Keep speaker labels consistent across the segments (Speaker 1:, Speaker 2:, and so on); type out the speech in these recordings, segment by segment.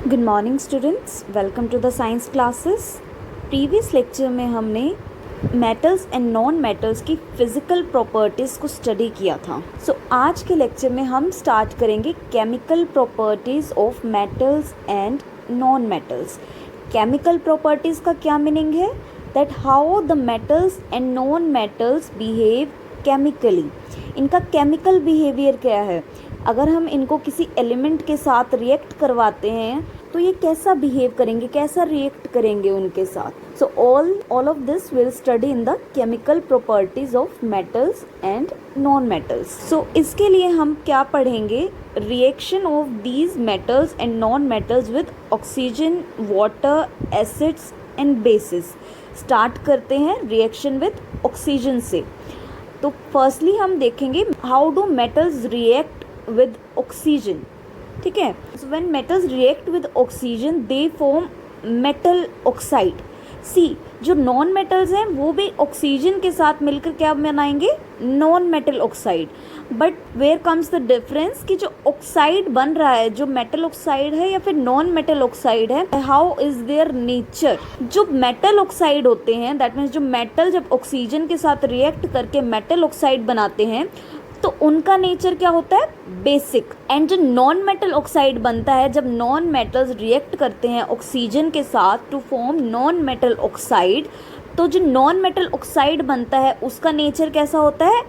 Speaker 1: Good morning students, welcome to the science classes. Previous lecture में हमने metals and non metals की physical properties को study किया था। आज के लेक्चर में हम स्टार्ट करेंगे chemical properties of metals and non metals. Chemical properties का क्या मीनिंग है? That how the metals and non metals behave chemically. इनका केमिकल बिहेवियर क्या है? अगर हम इनको किसी एलिमेंट के साथ रिएक्ट करवाते हैं तो ये कैसा बिहेव करेंगे, कैसा रिएक्ट करेंगे उनके साथ। All of this will study in the chemical properties of metals and non metals. इसके लिए हम क्या पढ़ेंगे? Reaction of these metals and non metals with oxygen, water, acids and bases. Start करते हैं रिएक्शन विद ऑक्सीजन से। तो firstly हम देखेंगे how do metals react with oxygen। ठीक है, so when metals react with oxygen they form metal oxide। सी जो non metals हैं वो भी ऑक्सीजन के साथ मिलकर क्या बनाएंगे? Non metal oxide. But where comes the difference कि जो ऑक्साइड बन रहा है, जो मेटल ऑक्साइड है या फिर नॉन मेटल ऑक्साइड है, हाउ इज देयर नेचर। जो मेटल ऑक्साइड होते हैं, दैट मीन्स जो मेटल जब ऑक्सीजन के साथ रिएक्ट करके मेटल ऑक्साइड बनाते हैं तो उनका नेचर क्या होता है? बेसिक। एंड जो नॉन मेटल ऑक्साइड बनता है, जब नॉन मेटल्स रिएक्ट करते हैं ऑक्सीजन के साथ to form non metal oxide, तो जो नॉन मेटल ऑक्साइड बनता है उसका नेचर कैसा होता है?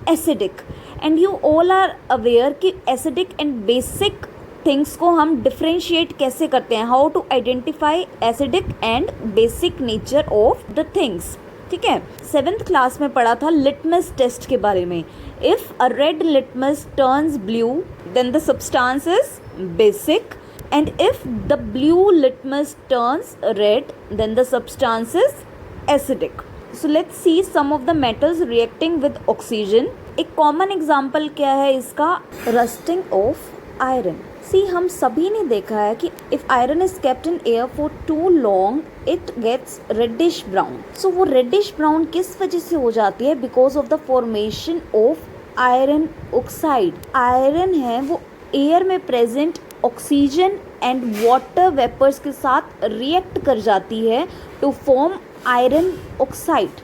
Speaker 1: Acidic. And you all are aware कि एसिडिक एंड बेसिक थिंग्स को हम डिफ्रेंशिएट कैसे करते हैं, how to identify acidic and basic nature of the things. ठीक है, 7th क्लास में पढ़ा था लिटमस टेस्ट के बारे में। If a red litmus turns blue then the substance is basic, and if the blue litmus turns red then the substance is acidic. So let's see some of the metals reacting with oxygen. एक common example क्या है इसका? Rusting of iron. सी हम सभी ने देखा है कि if iron is kept in air for too long it gets reddish brown. So वो रेडिश ब्राउन किस वजह से हो जाती है? Because of the formation of iron oxide. Iron है वो एयर में present oxygen and water vapours के साथ रिएक्ट कर जाती है to form iron oxide.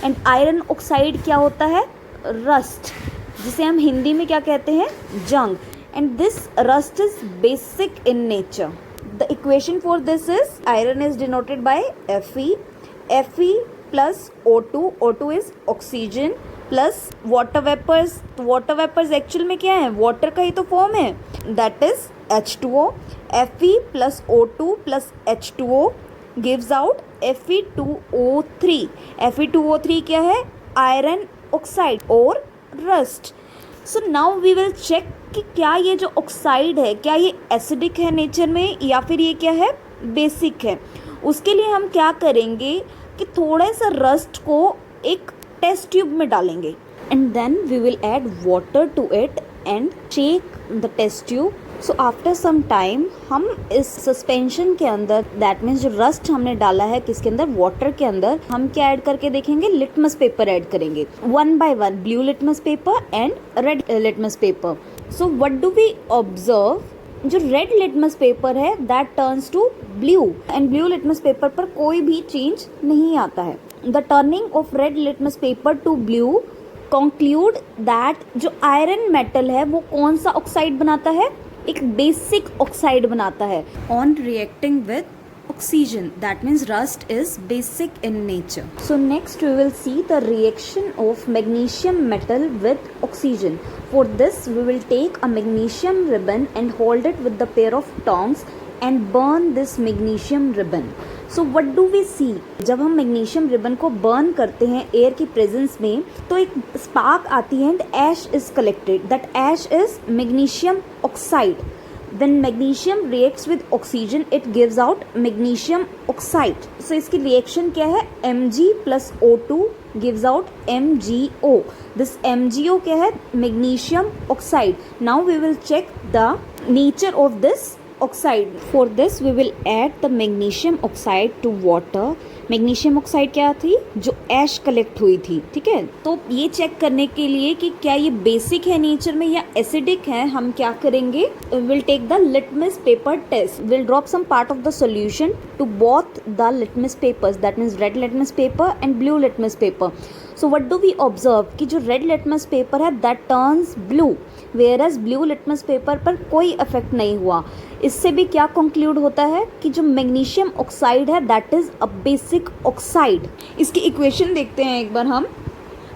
Speaker 1: And iron oxide क्या होता है? रस्ट, जिसे हम हिंदी में क्या कहते हैं? जंग। And this rust is basic in nature. The equation for this is iron is denoted by Fe. Fe plus O2. O2 is oxygen plus water vapors. तो water vapors actual में क्या है? water का ही तो form है, that is H2O. Fe plus O2 plus H2O gives out Fe2O3. Fe2O3 क्या है? iron oxide और rust. So now we will check कि क्या ये जो ऑक्साइड है, क्या ये एसिडिक है नेचर में या फिर ये क्या है? बेसिक है। उसके लिए हम क्या करेंगे कि थोड़ा सा रस्ट को एक टेस्ट ट्यूब में डालेंगे and then we will add water to it and shake the test tube. So after some time हम इस सस्पेंशन के अंदर, दैट मीन्स जो रस्ट हमने डाला है किसके अंदर? वाटर के अंदर, हम क्या ऐड करके देखेंगे? लिटमस पेपर ऐड करेंगे, 1 by 1 blue litmus paper and red litmus paper. So what do we observe? जो रेड लिटमस पेपर है that turns to blue, and blue litmus paper पर कोई भी चेंज नहीं आता है। The turning of red litmus paper to blue conclude that जो iron metal है वो कौन सा ऑक्साइड बनाता है? एक बेसिक ऑक्साइड बनाता है on reacting with oxygen. That means rust is basic in nature. So next we will see the reaction of magnesium metal with oxygen. For this we will take a magnesium ribbon and hold it with the pair of tongs and burn this magnesium ribbon. So what do we see? जब हम magnesium ribbon को burn करते हैं air की presence में तो एक spark आती है and ash is collected. That ash is magnesium oxide. When magnesium reacts with oxygen, it gives out magnesium oxide. So इसकी reaction क्या है? Mg plus O2 gives out MgO. This MgO क्या है? Magnesium oxide. Now we will check the nature of this oxide. For this we will add the magnesium oxide to water. Magnesium oxide क्या थी, जो ऐश collect हुई थी, ठीक है। तो ये चेक करने के लिए कि क्या ये बेसिक है नेचर में या एसिडिक है, हम क्या करेंगे, will take the litmus paper test. Will drop some part of the solution to both the litmus papers, that means red litmus paper and blue litmus paper. So what do we observe कि जो red litmus paper है that turns blue, whereas blue litmus paper पर कोई effect नहीं हुआ. इससे भी क्या कंक्लूड होता है कि जो मैग्नीशियम ऑक्साइड है that is a basic oxide. इसकी इक्वेशन देखते हैं एक बार हम.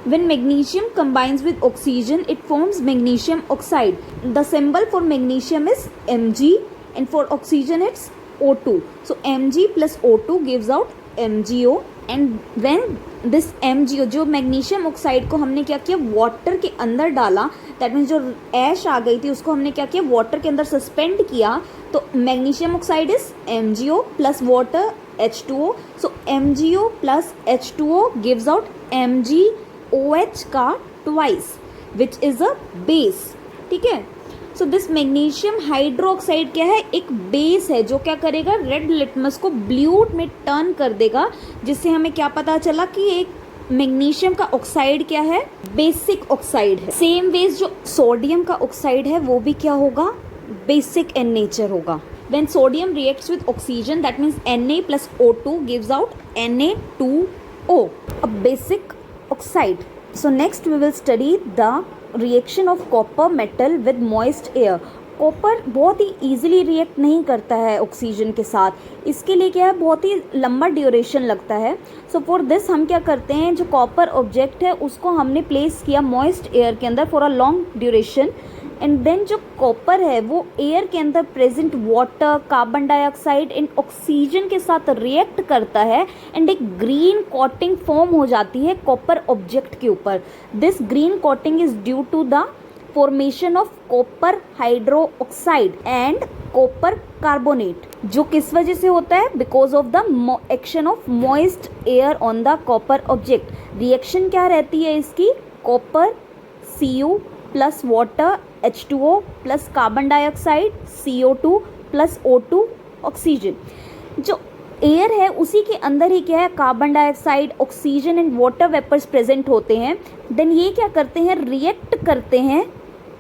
Speaker 1: When magnesium combines with oxygen, it forms magnesium oxide. The symbol for magnesium is Mg, and for oxygen it's O2. So Mg plus O2 gives out MgO. And when this MgO, जो magnesium oxide को हमने क्या किया, water के अंदर डाला, that means जो ऐश आ गई थी उसको हमने क्या किया, वाटर के अंदर सस्पेंड किया, तो magnesium oxide is MgO plus water H2O. So MgO plus H2O gives out MgOH का twice, which is a base, ठीक है. सो दिस मैग्नीशियम हाइड्रोक्साइड क्या है, एक बेस है जो क्या करेगा, रेड लिटमस को ब्लू में टर्न कर देगा, जिससे हमें क्या पता चला कि एक मैग्नीशियम का ऑक्साइड क्या है, बेसिक ऑक्साइड है. सेम वेज जो सोडियम का ऑक्साइड है वो भी क्या होगा, बेसिक इन नेचर होगा. When sodium reacts with oxygen, that means Na plus O2 gives out Na2O, a basic oxide. So next we will study the reaction of copper metal with moist air. Copper बहुत ही easily react नहीं करता है oxygen के साथ, इसके लिए क्या है, बहुत ही लंबा ड्यूरेशन लगता है. सो फॉर दिस हम क्या करते हैं, जो कॉपर ऑब्जेक्ट है उसको हमने प्लेस किया मॉइस्ट एयर के अंदर for a long duration, and then जो कॉपर है वो एयर के अंदर present water, carbon dioxide and oxygen के साथ रिएक्ट करता है, एंड एक ग्रीन कोटिंग फॉर्म हो जाती है कॉपर ऑब्जेक्ट के ऊपर. This green coating is due to the formation of copper hydroxide and copper carbonate, जो किस वजह से होता है, because of the action of moist air on the copper object. Reaction क्या रहती है इसकी, copper Cu plus water H2O plus carbon dioxide CO2 plus O2 oxygen. जो एयर है उसी के अंदर ही क्या है, carbon dioxide, oxygen and water vapours present होते हैं. देन ये क्या करते हैं, रिएक्ट करते हैं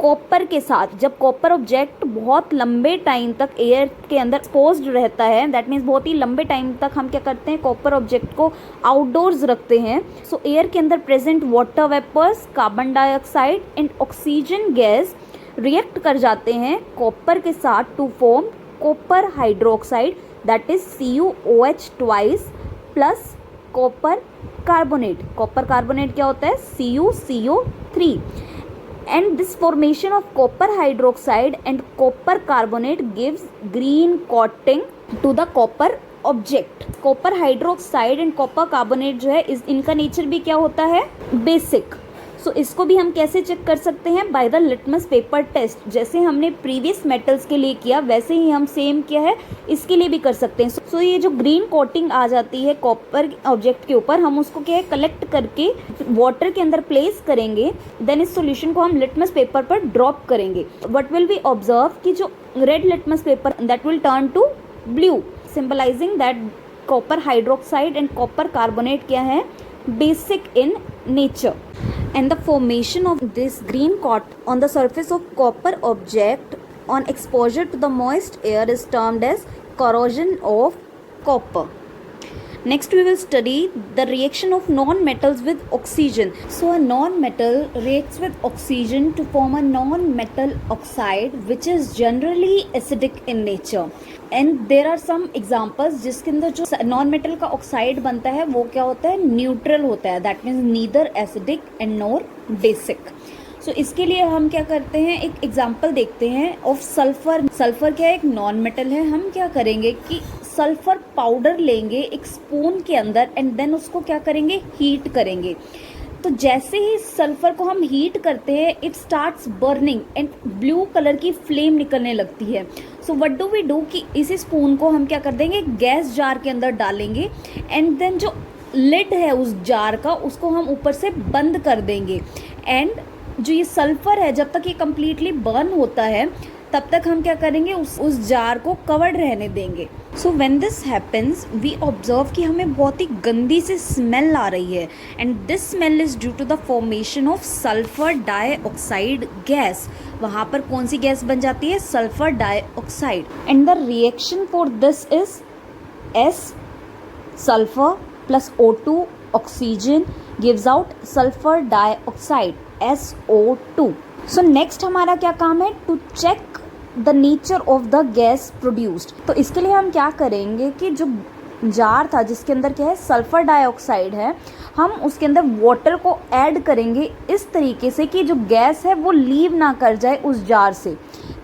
Speaker 1: कॉपर के साथ. जब कॉपर ऑब्जेक्ट बहुत लंबे टाइम तक एयर के अंदर एक्सपोज्ड रहता है, दैट मीन्स बहुत ही लंबे टाइम तक हम क्या करते हैं, कॉपर ऑब्जेक्ट को आउटडोर्स रखते हैं. सो एयर के अंदर present water vapours, carbon dioxide and oxygen gas react कर जाते हैं कॉपर के साथ to form copper hydroxide, that is CuOH twice plus copper carbonate. Copper carbonate क्या होता है, CuCO3. And this formation of copper hydroxide and copper carbonate gives green coating to the copper object. Copper hydroxide and copper carbonate जो है इनका nature भी क्या होता है, बेसिक. सो इसको भी हम कैसे चेक कर सकते हैं, by the litmus paper test. जैसे हमने प्रीवियस मेटल्स के लिए किया वैसे ही हम सेम क्या है इसके लिए भी कर सकते हैं. सो ये जो ग्रीन कोटिंग आ जाती है कॉपर ऑब्जेक्ट के ऊपर, हम उसको क्या है कलेक्ट करके वाटर के अंदर प्लेस करेंगे. देन इस सॉल्यूशन को हम लिटमस पेपर पर ड्रॉप करेंगे. व्हाट विल बी ऑब्जर्व कि जो red litmus paper that will turn to blue, symbolising that copper hydroxide and copper carbonate क्या है, basic in nature. And the formation of this green coat on the surface of copper object on exposure to the moist air is termed as corrosion of copper. Next we will study the reaction of non-metals with oxygen. So a non-metal reacts with oxygen to form a non-metal oxide which is generally acidic in nature. And there are some examples जिसके अंदर जो non-metal का oxide बनता है वो क्या होता है, neutral होता है, that means neither acidic and nor basic. सो इसके लिए हम क्या करते हैं, एक एग्जाम्पल देखते हैं ऑफ सल्फर. सल्फर क्या है, एक नॉन मेटल है. हम क्या करेंगे कि सल्फर पाउडर लेंगे एक स्पून के अंदर एंड देन उसको क्या करेंगे, हीट करेंगे. तो जैसे ही सल्फर को हम हीट करते हैं it starts burning and blue colour की फ्लेम निकलने लगती है. So what do we do कि इसी स्पून को हम क्या कर देंगे, गैस जार के अंदर डालेंगे एंड देन जो लिड है उस जार का उसको हम ऊपर से बंद कर देंगे. एंड जो ये सल्फर है जब तक ये कम्प्लीटली बर्न होता है तब तक हम क्या करेंगे, उस जार को कवर्ड रहने देंगे। So when this happens we observe कि हमें बहुत ही गंदी सी स्मेल आ रही है, and this smell is due to the formation of sulphur dioxide gas. वहाँ पर कौन सी गैस बन जाती है, sulphur dioxide. And the reaction for this is S sulfur plus O2 oxygen gives out sulfur dioxide SO2. So next हमारा क्या काम है, to check the nature of the gas produced। तो इसके लिए हम क्या करेंगे कि जो जार था जिसके अंदर क्या है, सल्फर डाइऑक्साइड है, हम उसके अंदर वाटर को ऐड करेंगे इस तरीके से कि जो गैस है वो लीव ना कर जाए उस जार से,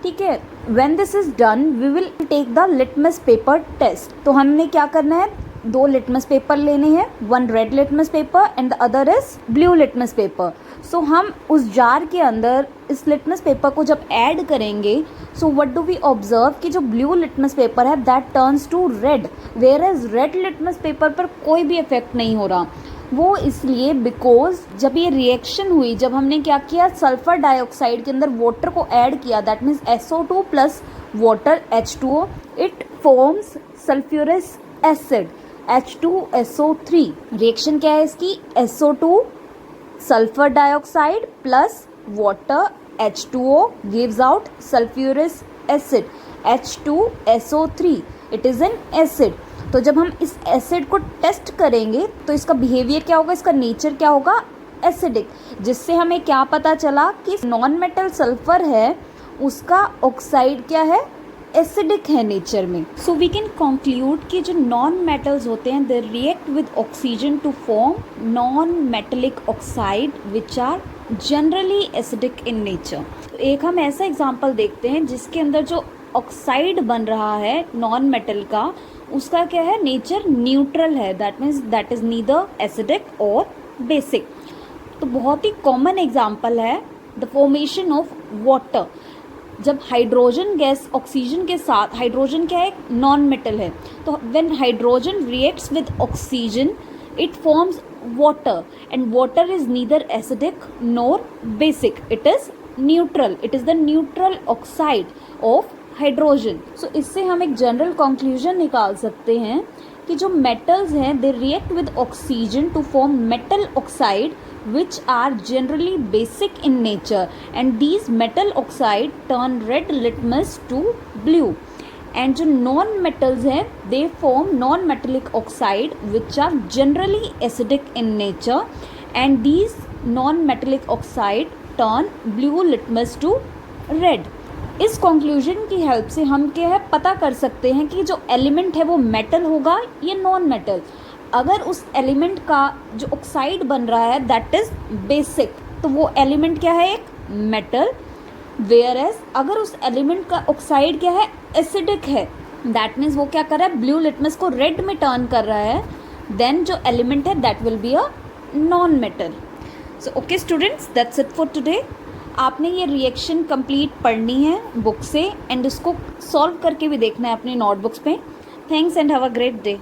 Speaker 1: ठीक है। When this is done, we will take the litmus paper test। तो हमने क्या करना है, 2 लिटमस पेपर लेने हैं, 1 red litmus paper and the other is blue litmus paper. So हम उस जार के अंदर इस लिटमस पेपर को जब ऐड करेंगे, so what do we observe कि जो ब्लू लिटमस पेपर है that turns to red, whereas red litmus paper पर कोई भी इफेक्ट नहीं हो रहा। वो इसलिए बिकॉज जब ये रिएक्शन हुई, जब हमने क्या किया, सल्फर डाइऑक्साइड के अंदर वाटर को ऐड किया, that means SO2 plus water H2O, it forms sulphurous acid H2SO3। Reaction क्या है इसकी, SO2 sulphur dioxide plus water H2O gives out sulphurous acid H2SO3। It is an acid. तो जब हम इस एसिड को टेस्ट करेंगे तो इसका बिहेवियर क्या होगा, इसका नेचर क्या होगा, एसिडिक, जिससे हमें क्या पता चला कि नॉन मेटल सल्फर है उसका ऑक्साइड क्या है, एसिडिक है नेचर में। सो वी कैन कंक्लूड कि जो नॉन मेटल्स होते हैं they react with oxygen to form non metallic oxide which are generally acidic in nature. तो एक हम ऐसा एग्जाम्पल देखते हैं जिसके अंदर जो ऑक्साइड बन रहा है नॉन मेटल का, उसका क्या है, नेचर न्यूट्रल है, that means that is neither acidic और बेसिक। तो बहुत ही कॉमन एग्जाम्पल है द फॉर्मेशन ऑफ वाटर। जब हाइड्रोजन गैस ऑक्सीजन के साथ, हाइड्रोजन क्या है, नॉन मेटल है, तो when hydrogen reacts with oxygen it forms water, and water is neither acidic nor basic, it is neutral, it is the neutral oxide of hydrogen. So इससे हम एक general conclusion निकाल सकते हैं कि जो मेटल्स हैं they react with oxygen to form metal oxide which are generally basic in nature, and these metal oxide turn red litmus to blue, and जो non metals हैं they form non metallic oxide which are generally acidic in nature, and these non metallic oxide turn blue litmus to red। इस conclusion की help से हम क्या है पता कर सकते हैं कि जो एलिमेंट है वो मेटल होगा या नॉन मेटल। अगर उस एलिमेंट का जो ऑक्साइड बन रहा है दैट इज बेसिक, तो वो एलिमेंट क्या है, एक मेटल। वेयर एज अगर उस एलिमेंट का ऑक्साइड क्या है, एसिडिक है, दैट मीन्स वो क्या कर रहा है, ब्लू लिटमस को रेड में टर्न कर रहा है, देन जो एलिमेंट है that will be a non metal. So okay students, that's it for today. आपने ये रिएक्शन कंप्लीट पढ़नी है बुक से, एंड इसको सॉल्व करके भी देखना है अपने नोटबुक्स पे। Thanks and have a great day.